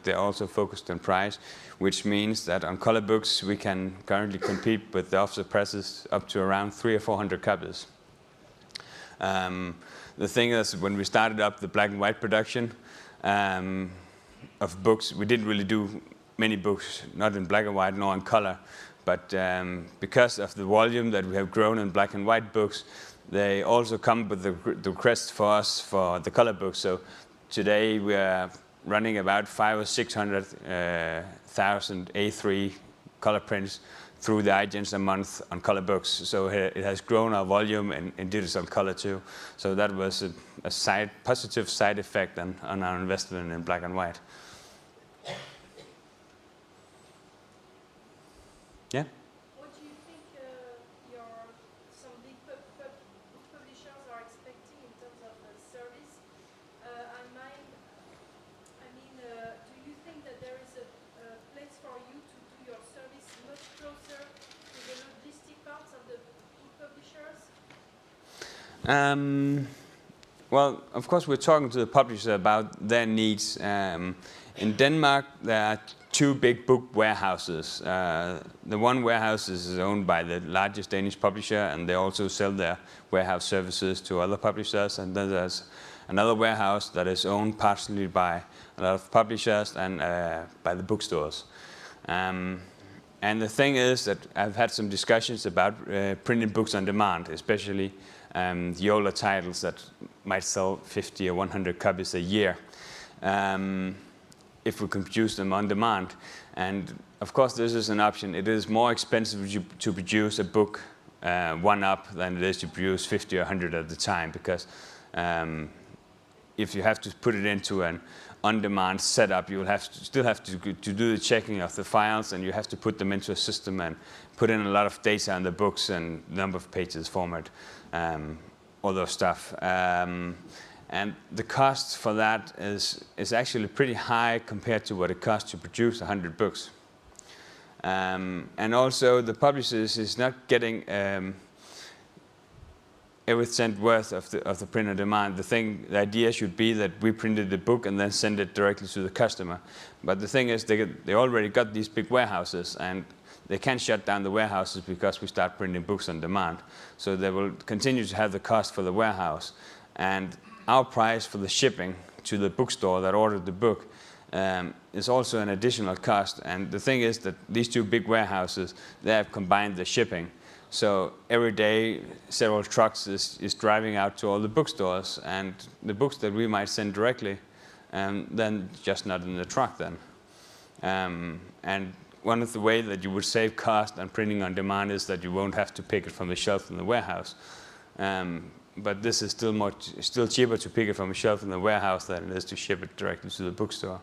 they're also focused on price, which means that on color books we can currently compete with the offset presses up to around 300 or 400 copies. The thing is, when we started up the black and white production of books, we didn't really do many books, not in black and white nor in color, but because of the volume that we have grown in black and white books, they also come with the request for us for the color books. So today we are running about 500,000 or 600,000 A3 color prints through the iGens a month on color books. So it has grown our volume in digital color too. So that was a positive side effect on our investment in black and white. Yeah? What do you think some big book publishers are expecting in terms of service? Do you think that there is a place for you to do your service much closer to the logistic parts of the book publishers? Well, of course, we're talking to the publisher about their needs. In Denmark, there are 2 big book warehouses. The one warehouse is owned by the largest Danish publisher, and they also sell their warehouse services to other publishers. And then there's another warehouse that is owned partially by a lot of publishers and by the bookstores. And the thing is that I've had some discussions about printing books on demand, especially the older titles that might sell 50 or 100 copies a year. If we can produce them on demand. And of course this is an option. It is more expensive to produce a book one-up than it is to produce 50 or 100 at a time, because if you have to put it into an on-demand setup, you will still have to do the checking of the files, and you have to put them into a system and put in a lot of data on the books and number of pages, format, all those stuff. And the cost for that is actually pretty high compared to what it costs to produce 100 books. And also the publishers is not getting every cent worth of the print on demand. The idea should be that we printed the book and then send it directly to the customer. But the thing is, they already got these big warehouses, and they can't shut down the warehouses because we start printing books on demand. So they will continue to have the cost for the warehouse. And our price for the shipping to the bookstore that ordered the book is also an additional cost. And the thing is that these 2 big warehouses, they have combined the shipping. So every day several trucks is driving out to all the bookstores, and the books that we might send directly, then just not in the truck then. And one of the ways that you would save cost on printing on demand is that you won't have to pick it from the shelf in the warehouse. But this is still cheaper to pick it from a shelf in the warehouse than it is to ship it directly to the bookstore.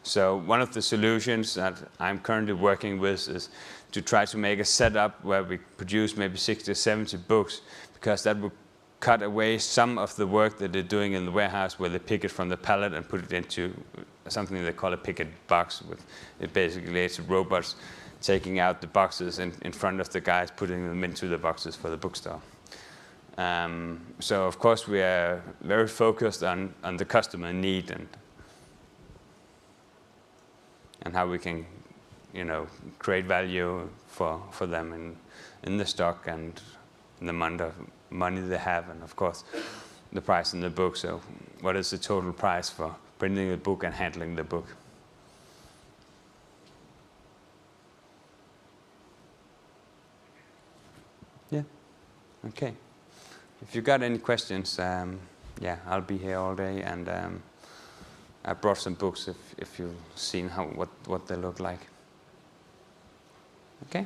So one of the solutions that I'm currently working with is to try to make a setup where we produce maybe 60 or 70 books, because that would cut away some of the work that they're doing in the warehouse, where they pick it from the pallet and put it into something they call a picket box. Basically, it's robots taking out the boxes in front of the guys, putting them into the boxes for the bookstore. So of course we are very focused on the customer need and how we can, create value for them in the stock and in the amount of money they have, and of course the price in the book. So what is the total price for printing the book and handling the book? Yeah. Okay. If you got any questions, yeah, I'll be here all day, and I brought some books if you've seen what they look like. Okay.